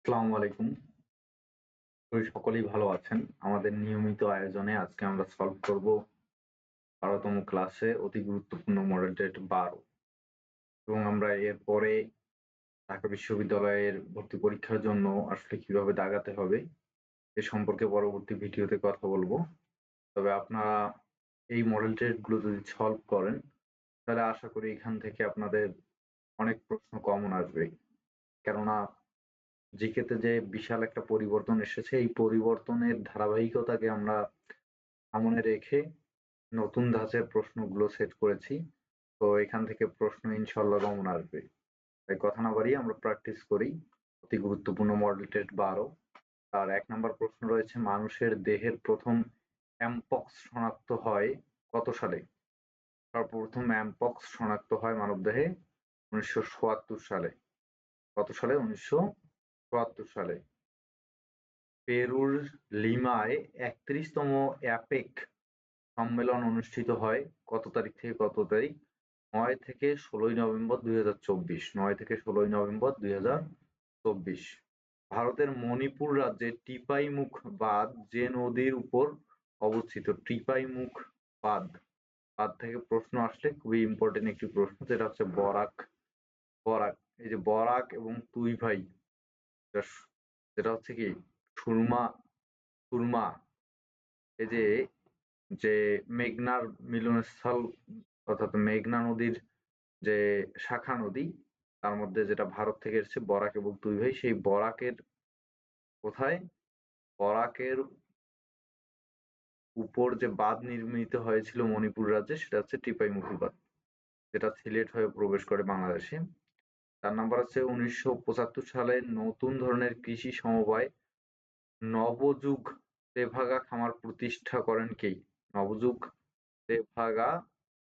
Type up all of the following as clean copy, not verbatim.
আসসালামু আলাইকুম। সকলেই ভালো আছেন। আমাদের নিয়মিত আয়োজনে আজকে আমরা সলভ করব ১২তম ক্লাসে অতি গুরুত্বপূর্ণ মডেল টেস্ট ১২ এবং আমরা এরপরে ঢাকা বিশ্ববিদ্যালয়ের ভর্তি পরীক্ষার জন্য আসলে কিভাবে দাগাতে হবে এ সম্পর্কে পরবর্তী ভিডিওতে কথা বলবো। তবে আপনারা এই মডেল টেস্টগুলো যদি সলভ করেন তাহলে আশা করি এখান থেকে আপনাদের অনেক প্রশ্ন কমন আসবে। কেননা জিকেতে যে বিশাল একটা পরিবর্তন এসেছে এই পরিবর্তনের ধারাবাহিকতাকে আমরা সামনে রেখে নতুন ধাঁচের প্রশ্নগুলো সেট করেছি। তো এখান থেকে প্রশ্ন ইনশাল্লাহ কমন আসবে। তাই কথা না বাড়িয়ে আমরা প্র্যাকটিস করি। অতি গুরুত্বপূর্ণ মডেল টেস্ট ১২। আর ১ নম্বর প্রশ্ন রয়েছে মানুষের দেহের প্রথম অ্যামপক্স শনাক্ত হয় কত সালে? সর্বপ্রথম অ্যামপক্স শনাক্ত হয় মানবদেহে ১৯৭৪ সালে। কত সালে? ১৯৭৪ সালে। পেরুর লিমায় ৩১তম অ্যাপেক সম্মেলন অনুষ্ঠিত হয় কত তারিখ থেকে কত তারিখ? ৯ থেকে ১৬ই নভেম্বর ২০২৪। ৯ থেকে ১৬ই নভেম্বর ২০২৪। ভারতের মণিপুর রাজ্যের টিপাইমুখ বাঁধ যে নদীর উপর অবস্থিত? টিপাইমুখ বাঁধ। বাঁধ থেকে প্রশ্ন আসলে খুবই ইম্পর্টেন্ট একটি প্রশ্ন, যেটা হচ্ছে বরাক। বরাক। এই যে বরাক এবং তুইভাই, যেটা হচ্ছে কি সুরমা, সুরমা, এই যে যে মেঘনার মিলনস্থল, অর্থাৎ মেঘনা নদীর যে শাখা নদী, তার মধ্যে যেটা ভারত থেকে এসেছে বরাক এবং তুইভাই, সেই বরাকের কোথায়? বরাকের উপর যে বাঁধ নির্মিত হয়েছিল মণিপুর রাজ্যে, সেটা হচ্ছে টিপাইমুখী বাঁধ, যেটা সিলেট হয়ে প্রবেশ করে বাংলাদেশে। ৪ নাম্বার আছে ১৯৭৫ সালে নতুন ধরনের কৃষি সমবায় নবযুগ তেভাগা খামার প্রতিষ্ঠা করেন কে? নবযুগ তেভাগা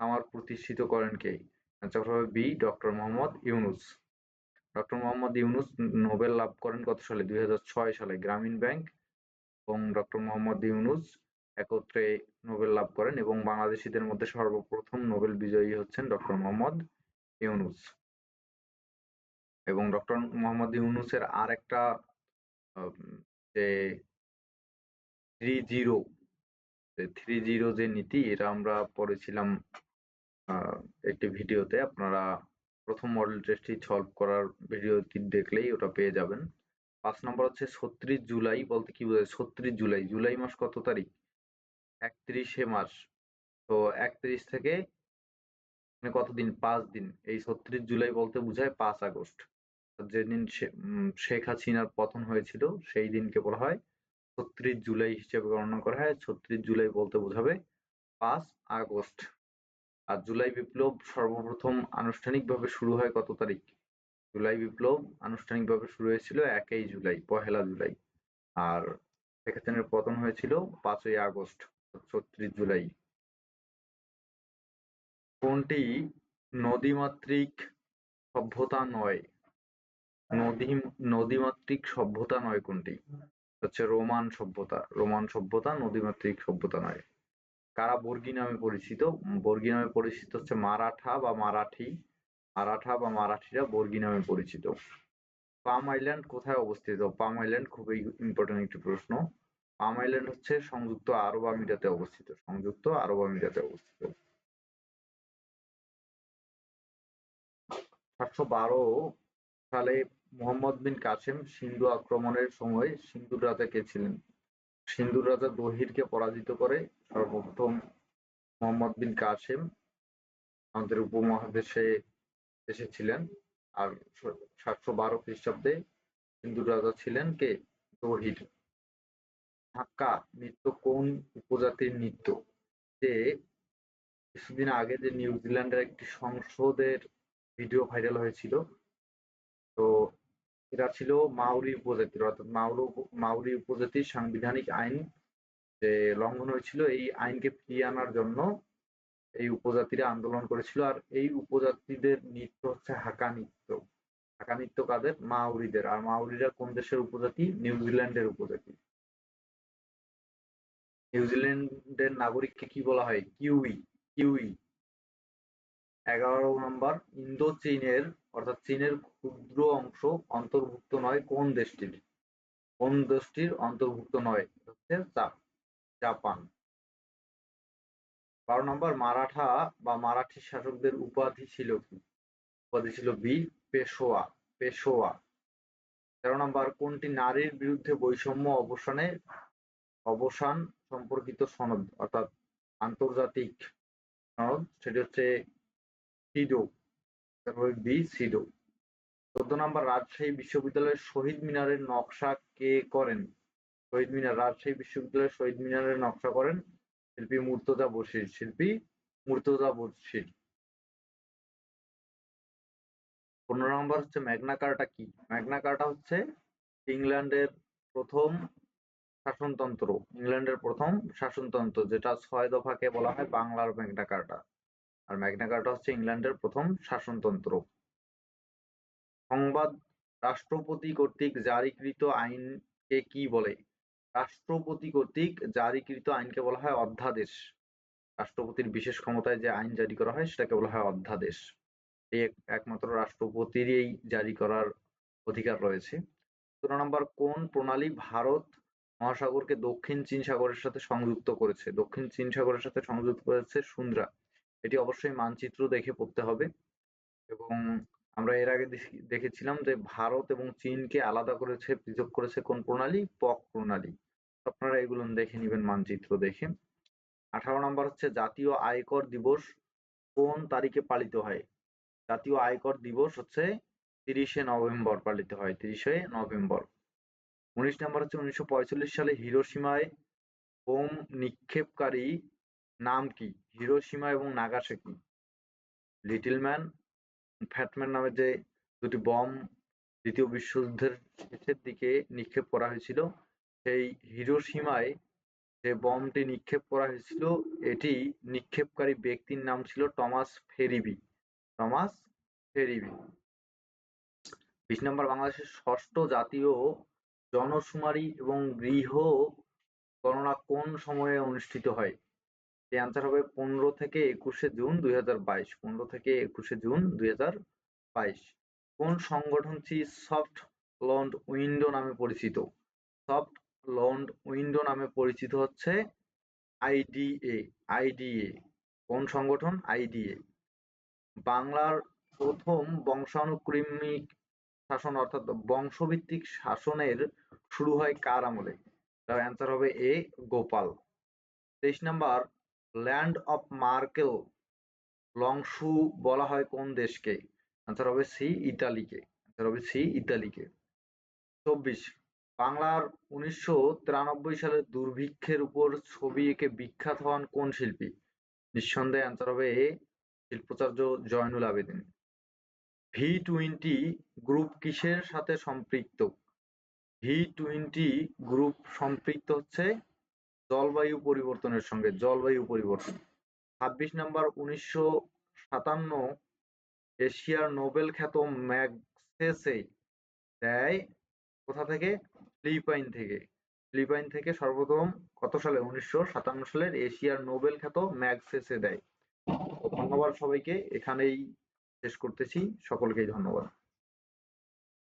খামার প্রতিষ্ঠিত করেন কে? অ্যান্সার হবে B, doctor Mohammad Yunus. Doctor Mohammad Yunus Nobel লাভ করেন কত সালে? ২০০৬ সালে। গ্রামীণ ব্যাংক এবং ডক্টর মোহাম্মদ ইউনুস একত্রে নোবেল লাভ করেন এবং বাংলাদেশিদের মধ্যে সর্বপ্রথম নোবেল বিজয়ী হচ্ছেন ডক্টর মোহাম্মদ ইউনুস। এবং ডক্টর মোহাম্মদ ইউনুসের আর একটা যে 3-0 যে নীতি, এটা আমরা পড়েছিলাম একটি ভিডিওতে। আপনারা প্রথম মডেল টেস্টটি সলভ করার ভিডিওটি দেখলেই ওটা পেয়ে যাবেন। ৫ নম্বর হচ্ছে ৩৬ জুলাই বলতে কি বোঝায়? ৩৬ জুলাই, জুলাই মাস কত তারিখ? ৩১শে মাস। তো ৩১ থেকে কতদিন? ৫ দিন। এই ৩৬ জুলাই বলতে বোঝায় ৫ আগস্ট। যেদিন শেখ হাসিনার পতন হয়েছিল সেই দিনকে বলা হয় ৩৬ জুলাই হিসেবে গণনা করা হয়। ৩৬ জুলাই বলতে বোঝাবে ৫ আগস্ট। আর জুলাই বিপ্লব সর্বপ্রথম আনুষ্ঠানিকভাবে শুরু হয় কত তারিখ? জুলাই বিপ্লব আনুষ্ঠানিকভাবে শুরু হয়েছিল ১ই জুলাই, ১লা জুলাই। আর শেখ হাসিনার পতন হয়েছিল ৫ই আগস্ট, ৩৬ জুলাই। কোনটি নদীমাতৃক সভ্যতা নয়? নদীমাতৃক সভ্যতা নয় কোনটি? হচ্ছে রোমান সভ্যতা। রোমান সভ্যতা নদীমাতৃক সভ্যতা নয়। কারা বর্গী নামে পরিচিত? বর্গী নামে পরিচিত হচ্ছে মারাঠা বা মারাঠি। মারাঠা বা মারাঠিরা বর্গী নামে পরিচিত। পাম আইল্যান্ড কোথায় অবস্থিত? পাম আইল্যান্ড খুবই ইম্পর্টেন্ট একটি প্রশ্ন। পাম আইল্যান্ড হচ্ছে সংযুক্ত আরব আমিরাতে অবস্থিত। সংযুক্ত আরব আমিরাতে অবস্থিত। ৭১২ সালে মোহাম্মদ বিন কাসেম সিন্ধু আক্রমণের সময় সিন্ধুর রাজা কে ছিলেন? সিন্ধুর রাজা দহিরকে পরাজিত করে সর্বপ্রথম মোহাম্মদ বিন কাসেম আমাদের উপমহাদেশে এসেছিলেন। আর ৭১২ খ্রিস্টাব্দে সিন্ধুর রাজা ছিলেন কে? দহির। ধাক্কা নৃত্য কোন উপজাতির নৃত্য? যে কিছুদিন আগে যে নিউজিল্যান্ডের একটি সংসদের ভিডিও ভাইরাল হয়েছিল, তো এরা ছিল মাউরি উপজাতির, অর্থাৎ মাউরি উপজাতির সাংবিধানিক আইন যে লঙ্ঘন হয়েছিল, এই আইনকে ফিরিয়ে আনার জন্য এই উপজাতিরা আন্দোলন করেছিল। আর এই উপজাতিদের নৃত্য হচ্ছে হাকা নৃত্য। হাকা নৃত্য কাদের? মাউরিদের। আর মাউরিরা কোন দেশের উপজাতি? নিউজিল্যান্ডের উপজাতি। নিউজিল্যান্ডের নাগরিককে কি বলা হয়? কিউই। কিউই। ১১ নম্বর ইন্দো চীনের অর্থাৎ চীনের ক্ষুদ্র অংশ অন্তর্ভুক্ত নয় কোন দেশটির? কোন দেশটির অন্তর্ভুক্ত নয়? হচ্ছে জাপান। 12 নম্বর, মারাঠা বা মারাঠি শাসকদের উপাধি ছিল কি? উপাধি ছিল বীর পেশোয়া। পেশোয়া। 13 নম্বর, কোনটি নারীর বিরুদ্ধে বৈষম্য অবসান সম্পর্কিত সনদ অর্থাৎ আন্তর্জাতিক সনদ? সেটি হচ্ছে সিডো। তারপরে বি সিডো। 14 নম্বর, রাজশাহী বিশ্ববিদ্যালয়ের শহীদ মিনারের নকশা কে করেন? শহীদ মিনার, রাজশাহী বিশ্ববিদ্যালয়ের শহীদ মিনারের নকশা করেন শিল্পী মুর্তজা বশির। শিল্পী মুর্তজা বশির। 15 নম্বর হচ্ছে ম্যাগনা কার্টা কি? ম্যাগনা কার্টা হচ্ছে ইংল্যান্ডের প্রথম শাসনতন্ত্র। ইংল্যান্ডের প্রথম শাসনতন্ত্র, যেটা 6 দফাকে বলা হয় বাংলার ম্যাগনা কার্টা। আর ম্যাগনা কার্টা হচ্ছে ইংল্যান্ডের প্রথম শাসনতন্ত্র। সংবাদ রাষ্ট্রপতি কর্তৃক জারিকৃত আইনকে কি বলে? রাষ্ট্রপতি কর্তৃক জারিকৃত আইনকে বলা হয় অধ্যাদেশ। রাষ্ট্রপতির বিশেষ ক্ষমতায় যে আইন জারি করা হয় সেটাকে বলা হয় অধ্যাদেশ। এই একমাত্র রাষ্ট্রপতিরই জারি করার অধিকার রয়েছে। 17 নম্বর, কোন প্রণালী ভারত মহাসাগরকে দক্ষিণ চীন সাগরের সাথে সংযুক্ত করেছে? দক্ষিণ চীন সাগরের সাথে সংযুক্ত করেছে সুন্দ্রা। এটি অবশ্যই মানচিত্র দেখে পড়তে হবে। এবং আমরা এর আগে দেখেছিলাম যে ভারত এবং চীনকে আলাদা করেছে, পৃথক করেছে কোন প্রণালী? পক প্রণালী। আপনারা এগুলো দেখে নেবেন মানচিত্র দেখে। 18 নম্বর হচ্ছে জাতীয় আয়কর দিবস কোন তারিখে পালিত হয়? জাতীয় আয়কর দিবস হচ্ছে 30শে নভেম্বর পালিত হয়। 30শে নভেম্বর। 19 নম্বর হচ্ছে 1945 সালে হিরোশিমায় বোম নিক্ষেপকারী নাম কি? হিরোশিমা এবং নাগাসাকি। লিটল ম্যান, ফ্যাটম্যান নামে যে দুটি বম দ্বিতীয় বিশ্বযুদ্ধের শেষের দিকে নিক্ষেপ করা হয়েছিল, সেই হিরোশিমায় যে বমটি নিক্ষেপ করা হয়েছিল এটি নিক্ষেপকারী ব্যক্তির নাম ছিল টমাস ফেরিবি। টমাস ফেরিবি। 20 নম্বর, বাংলাদেশের ষষ্ঠ জাতীয় জনশুমারি এবং গৃহ গণনা কোন সময়ে অনুষ্ঠিত হয়? এই আনসার হবে 15 থেকে 21শে জুন 2022। 15 থেকে 21শে জুন 2022। কোন সংগঠনটি সফট লন্ড উইন্ডো নামে পরিচিত? সফট লন্ড উইন্ডো নামে পরিচিত হচ্ছে আইডিএ। আইডিএ। কোন সংগঠন? আইডিএ। বাংলার প্রথম বংশানুক্রমিক শাসন অর্থাৎ বংশভিত্তিক শাসনের শুরু হয় কার আমলে? তার অ্যান্সার হবে A Gopal. 23 number, land of মার্কেল লংশু বলা হয় কোন দেশকে? অ্যান্সার হবে সি ইতালিকে। অ্যান্সার হবে সি ইতালিকে। 24, বাংলার 1993 সালের দুর্ভিক্ষের উপর ছবি এঁকে বিখ্যাত হন কোন শিল্পী? নিঃসন্দেহে অ্যান্সার হবে এ শিল্পাচার্য জয়নুল আবেদিন। V20 গ্রুপ কিসের সাথে সম্পৃক্ত? V20 গ্রুপ সম্পৃক্ত হচ্ছে জলবায়ু পরিবর্তনের সঙ্গে। জলবায়ু পরিবর্তন। 26 নাম্বার, 1957 এশিয়ার নোবেল খ্যাত ম্যাগসেসে দেয় কোথা থেকে? ফিলিপাইন থেকে। ফিলিপাইন থেকে সর্বপ্রথম কত সালে? 1957 সালের এশিয়ার নোবেল খ্যাত ম্যাগসেসে দেয়। ধন্যবাদ সবাইকে, এখানেই শেষ করতেছি। সকলকেই ধন্যবাদ।